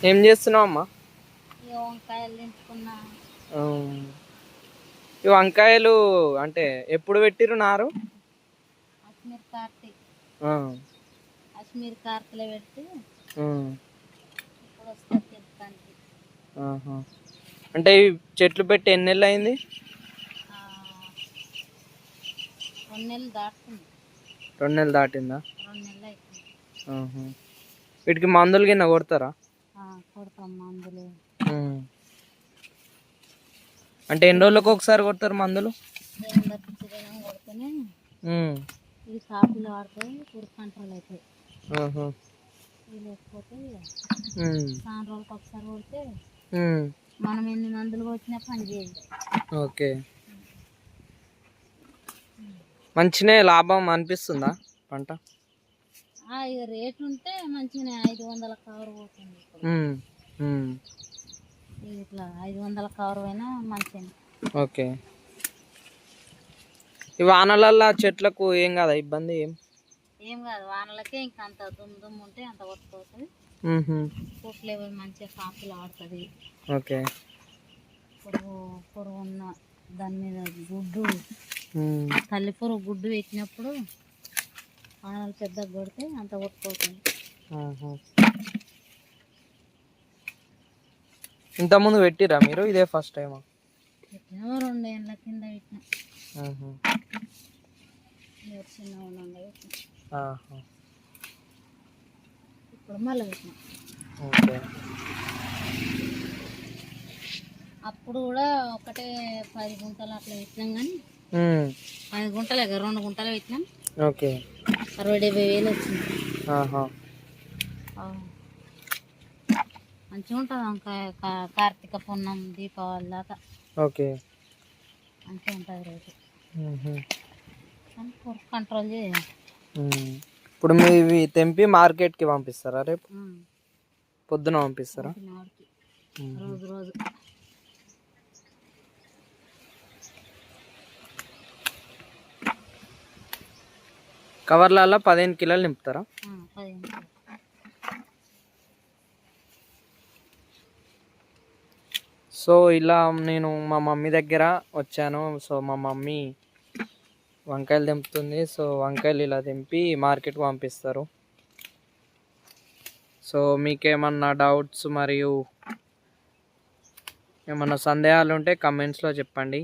ఏం చేస్తున్నావు అమ్మా? వంకాయలు తింటున్నా. ఈ వంకాయలు అంటే ఎప్పుడు పెట్టిరు నారు? అశ్మీర్ కార్తీ ఆ, అశ్మీర్ కార్తీలో పెడితే ఆ, ఇప్పుడు వస్తుంది తినడానికి. ఆహా. అంటే ఈ చెట్లు పెట్టి ఎన్ని నెలలు అయింది? 2 నెలలు దాటుతుంది. 2 నెలలు దాటిందా? 2 నెలలు అవుతుంది. ఆహా. వీటికి మందులు కింద కొడతారా? కొడతాం మందులు. అంటే ఎన్ని రోజులకు ఒకసారి కొడతారు మందులు? కొడితేనే ఇది కాపులు ఆడుతాయి, పురుగు కంట్రోల్ అవుతాయి. లేకపోతే చాలా రోజులకు ఒకసారి కొడితే మనం ఎన్ని మందులు కొట్టినా పని చేయాలి. ఓకే. మంచినే లాభం అనిపిస్తుందా పంట? ఇక రేటు ఉంటే మంచిగానే 500 కవర్ పోతుంది. ఇట్లా 500 కవర్ అయినా మంచిగా. ఓకే. ఈ వానలల్లో చెట్లకు ఏం కాదా ఇబ్బంది? ఏం కాదు, వానలకే ఇంకా అంత దుమ్ము ఉంటే అంత కొట్టుకోతుంది. పుట్లు మంచిగా కాపులు ఆడుతుంది. ఓకే. పురుగు ఉన్న దాని మీద గుడ్డు, తల్లి పురుగు గుడ్డు పెట్టినప్పుడు వానలు పెద్దగా కొడితే అంత కొట్టుకోతుంది. ఇంతకుముందు పెట్టిరా మీరు? ఇదే ఫస్ట్ టైమా? 2 ఏళ్ళ కింద పెట్టినా. ఇప్పుడు మళ్ళీ పెట్టినా. అప్పుడు కూడా ఒకటే 10 గుంటలు అట్లా పెట్టినాం, కానీ 10 గుంటలే 2 గుంటలు పెట్టినాం. ఓకే. 60-70 వేలు వచ్చింది. మంచిగా ఉంటుంది వంకాయ. కార్తీక పున్నం, దీపావళి దాకా ఓకే మంచిగా ఉంటుంది రేటు. కంట్రోల్ చేయాలి. ఇప్పుడు మీవి తెంపి మార్కెట్కి పంపిస్తారా? రేపు పొద్దున పంపిస్తారా? రోజు కవర్లలో 15 కిలోలు నింపుతారా? 15. సో ఇలా నేను మా మమ్మీ దగ్గర వచ్చాను. సో మా మమ్మీ వంకాయలు తెంపుతుంది. సో వంకాయలు ఇలా తెంపి మార్కెట్కి పంపిస్తారు. సో మీకేమన్నా డౌట్స్ మరియు ఏమన్నా సందేహాలు ఉంటే కమెంట్స్లో చెప్పండి.